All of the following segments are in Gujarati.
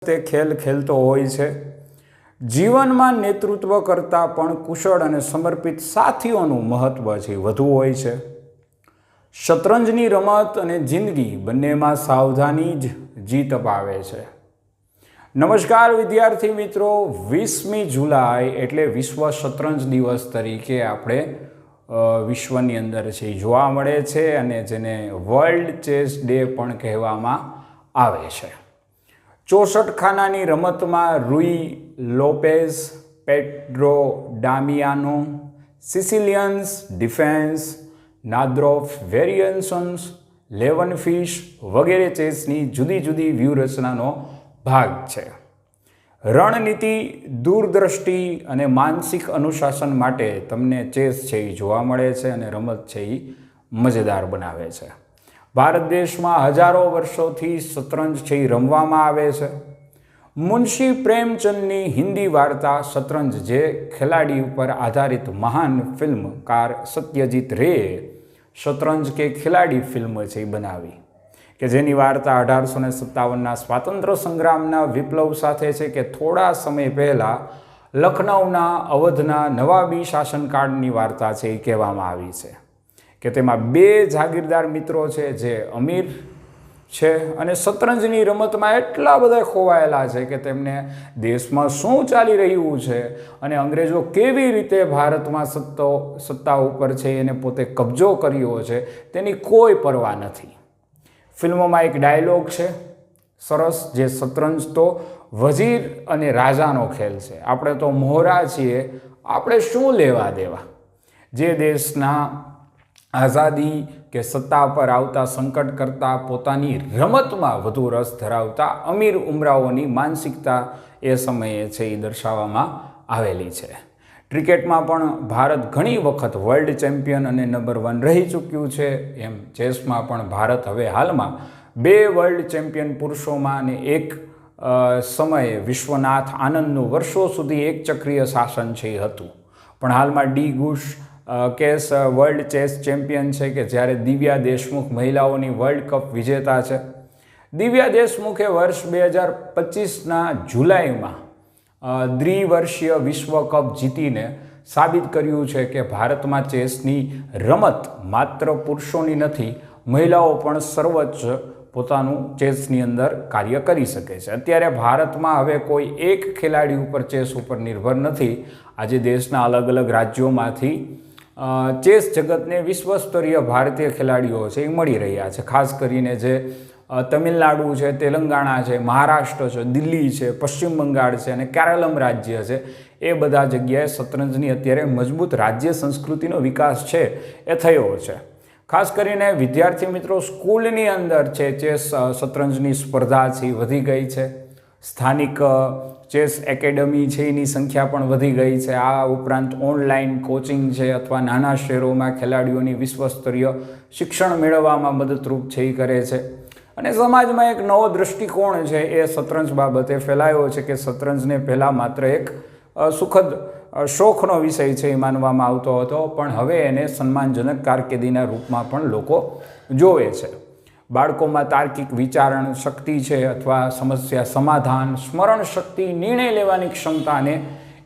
તે ખેલ ખેલતો હોય છે. જીવનમાં નેતૃત્વ કરતાં પણ કુશળ અને સમર્પિત સાથીઓનું મહત્ત્વ છે વધુ હોય છે. શતરંજની રમત અને જિંદગી બંનેમાં સાવધાની જ જીત અપાવે છે. નમસ્કાર વિદ્યાર્થી મિત્રો, 20મી જુલાઈ એટલે વિશ્વ શતરંજ દિવસ તરીકે આપણે વિશ્વની અંદર છે જોવા મળે છે અને જેને વર્લ્ડ ચેસ ડે પણ કહેવામાં આવે છે. 64 ખાનાની રમતમાં રૂઈ લોપેઝ, પેડ્રો ડામિયાનો, સિસિલિયન્સ ડિફેન્સ, નાદ્રોફ વેરિયન્સન્સ, લેવન ફિશ વગેરે ચેસની જુદી જુદી વ્યૂહરચનાનો ભાગ છે. રણનીતિ, દૂરદ્રષ્ટિ અને માનસિક અનુશાસન માટે તમને ચેસ છે એ જોવા મળે છે અને રમત છે એ મજેદાર બનાવે છે. ભારત દેશમાં હજારો વર્ષોથી શતરંજ છે એ રમવામાં આવે છે. મુનશી પ્રેમચંદની હિન્દી વાર્તા શતરંજ, જે ખેલાડી ઉપર આધારિત મહાન ફિલ્મકાર સત્યજીત રેએ શતરંજ કે ખેલાડી ફિલ્મ છે એ બનાવી, કે જેની વાર્તા 1857ના સ્વાતંત્ર્ય સંગ્રામના વિપ્લવ સાથે છે, કે થોડા સમય પહેલાં લખનૌના અવધના નવાબી શાસનકાળની વાર્તા છે એ કહેવામાં આવી છે, કે તેમાં 2 જાગીરદાર મિત્રો છે જે અમીર છે અને શતરંજની રમતમાં એટલા બધા ખોવાયેલા છે કે તેમને દેશમાં શું ચાલી રહ્યું છે અને અંગ્રેજો કેવી રીતે ભારતમાં સત્તા ઉપર છે એને પોતે કબજો કર્યો છે તેની કોઈ પરવા નથી. ફિલ્મોમાં એક ડાયલોગ છે સરસ, જે શતરંજ તો વજીર અને રાજાનો ખેલ છે, આપણે તો મોહરા છીએ, આપણે શું લેવા દેવા. જે દેશના આઝાદી કે સત્તા પર આવતા સંકટ કરતાં પોતાની રમતમાં વધુ રસ ધરાવતા અમીર ઉમરાઓની માનસિકતા એ સમયે છે એ દર્શાવવામાં આવેલી છે. ક્રિકેટમાં પણ ભારત ઘણી વખત વર્લ્ડ ચેમ્પિયન અને નંબર 1 રહી ચૂક્યું છે. એમ ચેસમાં પણ ભારત હવે હાલમાં 2 વર્લ્ડ ચેમ્પિયન પુરુષોમાં અને એક સમયે વિશ્વનાથ આનંદનું વર્ષો સુધી એક ચક્રીય શાસન છે એ હતું. પણ હાલમાં D Gukesh world chess champion છે, કે જ્યારે દિવ્યા દેશમુખ મહિલાઓની વર્લ્ડ કપ વિજેતા છે. દિવ્યા દેશમુખે વર્ષ 2025ના જુલાઈમાં દ્વિવર્ષીય વિશ્વ કપ જીતીને સાબિત કર્યું છે કે ભારતમાં ચેસની રમત માત્ર પુરુષોની નથી, મહિલાઓ પણ સર્વોચ્ચ પોતાનું ચેસની અંદર કાર્ય કરી શકે છે. અત્યારે ભારતમાં હવે કોઈ એક ખેલાડી ઉપર ચેસ ઉપર નિર્ભર નથી. આજે દેશના અલગ અલગ રાજ્યોમાંથી ચેસ જગતને વિશ્વસ્તરીય ભારતીય ખેલાડીઓ છે એ મળી રહ્યા છે. ખાસ કરીને જે તમિલનાડુ છે, તેલંગાણા છે, મહારાષ્ટ્ર છે, દિલ્હી છે, પશ્ચિમ બંગાળ છે અને કેરળમ રાજ્ય છે, એ બધા જગ્યાએ શતરંજની અત્યારે મજબૂત રાજ્ય સંસ્કૃતિનો વિકાસ છે એ થયો છે. ખાસ કરીને વિદ્યાર્થી મિત્રો, સ્કૂલની અંદર છે ચેસ શતરંજની સ્પર્ધા છે વધી ગઈ છે. સ્થાનિક ચેસ એકેડમી છે એની સંખ્યા પણ વધી ગઈ છે. આ ઉપરાંત ઓનલાઈન કોચિંગ છે અથવા નાના શહેરોમાં ખેલાડીઓની વિશ્વસ્તરીય શિક્ષણ મેળવવામાં મદદરૂપ છે એ કરે છે. અને સમાજમાં એક નવો દૃષ્ટિકોણ છે એ શતરંજ બાબતે ફેલાયો છે, કે શતરંજને પહેલાં માત્ર એક સુખદ શોખનો વિષય છે એ માનવામાં આવતો હતો, પણ હવે એને સન્માનજનક કારકિર્દીના રૂપમાં પણ લોકો જોવે છે. બાળકોમાં તાર્કિક વિચારણ શક્તિ છે અથવા સમસ્યા સમાધાન, સ્મરણ શક્તિ, નિર્ણય લેવાની ક્ષમતા અને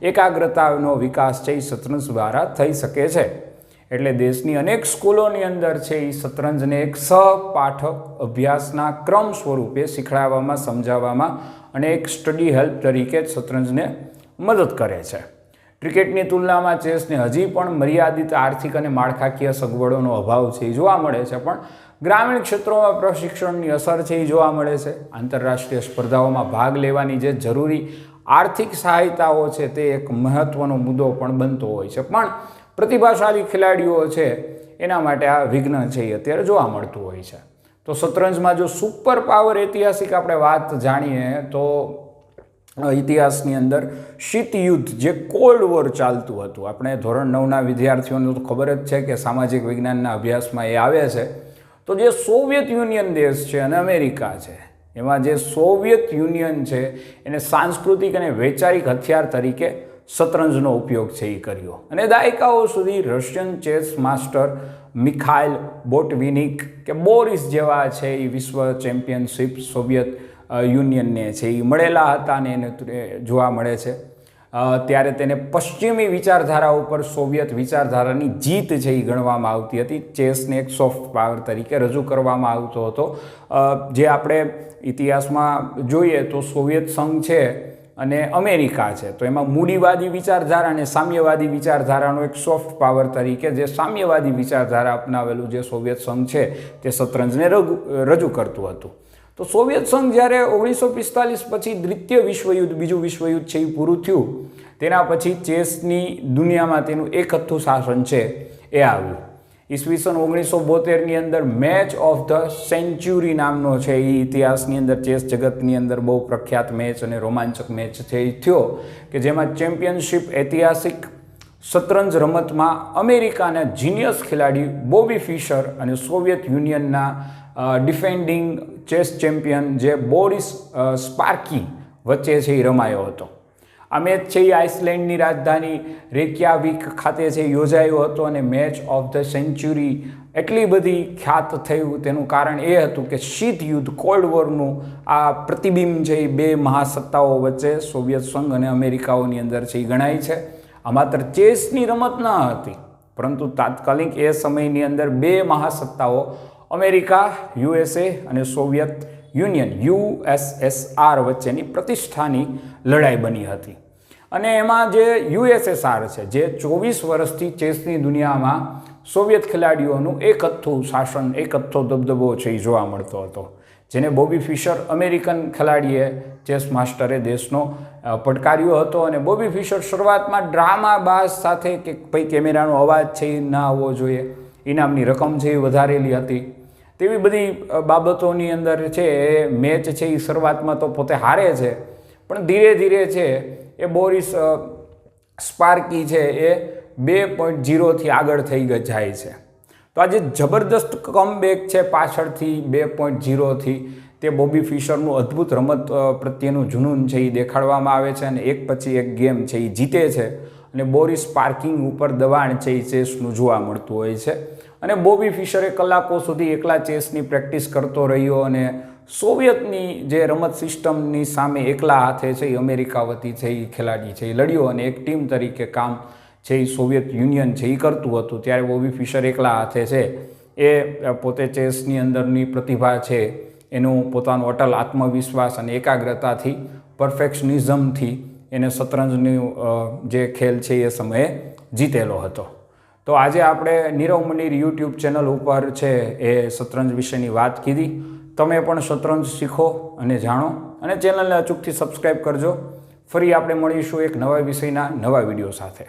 એકાગ્રતાનો વિકાસ છે એ શતરંજ દ્વારા થઈ શકે છે. એટલે દેશની અનેક સ્કૂલોની અંદર છે એ શતરંજને એક સહપાઠક અભ્યાસના ક્રમ સ્વરૂપે શીખવાડવામાં, સમજાવવામાં અને એક સ્ટડી હેલ્પ તરીકે શતરંજને મદદ કરે છે. ક્રિકેટની તુલનામાં ચેસને હજી પણ મર્યાદિત આર્થિક અને માળખાકીય સગવડોનો અભાવ છે એ જોવા મળે છે, પણ ગ્રામીણ ક્ષેત્રોમાં પ્રશિક્ષણની અસર છે એ જોવા મળે છે. આંતરરાષ્ટ્રીય સ્પર્ધાઓમાં ભાગ લેવાની જે જરૂરી આર્થિક સહાયતાઓ છે તે એક મહત્ત્વનો મુદ્દો પણ બનતો હોય છે, પણ પ્રતિભાશાળી ખેલાડીઓ છે એના માટે આ વિઘ્ન છે એ અત્યારે જોવા મળતું હોય છે. તો શતરંજમાં જો સુપર પાવર ઐતિહાસિક આપણે વાત જાણીએ તો ઇતિહાસની અંદર શીત યુદ્ધ, જે કોલ્ડ વોર ચાલતું હતું, આપણે ધોરણ 9ના વિદ્યાર્થીઓને તો ખબર જ છે કે સામાજિક વિજ્ઞાનના અભ્યાસમાં એ આવે છે. તો જે સોવિયત યુનિયન દેશ છે અને અમેરિકા છે, એમાં જે સોવિયત યુનિયન છે એને સાંસ્કૃતિક અને વૈચારિક હથિયાર તરીકે શતરંજનો ઉપયોગ છે એ કર્યો અને દાયકાઓ સુધી રશિયન ચેસ માસ્ટર મિખાઇલ બોટવિનિક કે બોરિસ જેવા છે એ વિશ્વ ચેમ્પિયનશિપ સોવિયત યુનિયનને છે એ મળેલા હતા અને એને જોવા મળે છે. ત્યારે તેને પશ્ચિમી વિચારધારા ઉપર સોવિયત વિચારધારાની જીત છે એ ગણવામાં આવતી હતી. ચેસને એક સોફ્ટ પાવર તરીકે રજૂ કરવામાં આવતો હતો. જે આપણે ઇતિહાસમાં જોઈએ તો સોવિયત સંઘ છે અને અમેરિકા છે, તો એમાં મૂડીવાદી વિચારધારા અને સામ્યવાદી વિચારધારાનો એક સોફ્ટ પાવર તરીકે જે સામ્યવાદી વિચારધારા અપનાવેલું જે સોવિયત સંઘ છે તે શતરંજને રજૂ કરતું હતું. તો સોવિયત સંઘ જ્યારે 1945 પછી દ્વિતીય વિશ્વયુદ્ધ, બીજું વિશ્વયુદ્ધ છે એ પૂરું થયું, તેના પછી ચેસની દુનિયામાં તેનું એકહથ્થું શાસન છે એ આવ્યું. ઈસવીસન 1972ની અંદર મેચ ઓફ ધ સેન્ચુરી નામનો છે એ ઇતિહાસની અંદર ચેસ જગતની અંદર બહુ પ્રખ્યાત મેચ અને રોમાંચક મેચ છે એ થયો કે જેમાં ચેમ્પિયનશિપ ઐતિહાસિક શતરંજ રમતમાં અમેરિકાના જીનિયસ ખેલાડી બોબી ફિશર અને સોવિયત યુનિયનના ડિફેન્ડિંગ ચેસ ચેમ્પિયન જે બોરિસ સ્પાર્કી વચ્ચે છે એ રમાયો હતો. આ મેચ છે એ આઇસલેન્ડની રાજધાની રેકયાવિક ખાતે છે યોજાયો હતો અને મેચ ઓફ ધ સેન્ચુરી એટલી બધી ખ્યાત થયું તેનું કારણ એ હતું કે શીત યુદ્ધ, કોલ્ડ વોરનું આ પ્રતિબિંબ છે એ બે મહાસત્તાઓ વચ્ચે સોવિયત સંઘ અને અમેરિકાઓની અંદર છે એ ગણાય છે. આ માત્ર ચેસની રમત ન હતી, પરંતુ તાત્કાલિક એ સમયની અંદર બે મહાસત્તાઓ અમેરિકા USA અને સોવિયત યુનિયન USSR વચ્ચેની પ્રતિષ્ઠાની લડાઈ બની હતી. અને એમાં જે USSR છે જે 24 વર્ષથી ચેસની દુનિયામાં સોવિયત ખેલાડીઓનું એકહથ્થું શાસન, એકહથ્થો દબદબો છે એ જોવા મળતો હતો, જેને બોબી ફિશર અમેરિકન ખેલાડીએ, ચેસ માસ્ટરે દેશનો પડકાર્યો હતો. અને બોબી ફિશર શરૂઆતમાં ડ્રામાબાજ સાથે કે ભાઈ કેમેરાનો અવાજ છે એ ના આવવો જોઈએ, ઇનામની રકમ છે એ વધારેલી હતી, તેવી બધી બાબતોની અંદર છે એ મેચ છે એ શરૂઆતમાં તો પોતે હારે છે, પણ ધીરે ધીરે છે એ બોરિસ સ્પાર્કી છે એ 2.0થી આગળ થઈ જાય છે. તો આ જે જબરદસ્ત કમબેક છે પાછળથી 2.0થી, તે બોબી ફિશરનું અદ્ભુત રમત પ્રત્યેનું જુનૂન છે એ દેખાડવામાં આવે છે અને એક પછી એક ગેમ છે એ જીતે છે અને બોરિસ સ્પાર્કિંગ ઉપર દબાણ છે એ ચેસનું જોવા મળતું હોય છે. અને બોબી ફિશરે કલાકો સુધી એકલા ચેસની પ્રેક્ટિસ કરતો રહ્યો અને સોવિયતની જે રમત સિસ્ટમની સામે એકલા હાથે છે એ અમેરિકા વતી છે એ ખેલાડી છે એ લડ્યો અને એક ટીમ તરીકે કામ છે એ સોવિયત યુનિયન છે એ કરતું હતું. ત્યારે બોબી ફિશર એકલા હાથે છે એ પોતે ચેસની અંદરની પ્રતિભા છે એનું પોતાનો અટલ આત્મવિશ્વાસ અને એકાગ્રતાથી, પરફેક્શનિઝમથી એને શતરંજનું જે ખેલ છે એ સમયે જીતેલો હતો. તો આજે આપણે નીરવ મનીર યુટ્યુબ ચેનલ ઉપર છે એ શતરંજ વિશેની વાત કીધી. તમે પણ શતરંજ શીખો અને જાણો અને ચેનલને અચૂકથી સબસ્ક્રાઈબ કરજો. ફરી આપણે મળીશું એક નવા વિષયના નવા વિડીયો સાથે.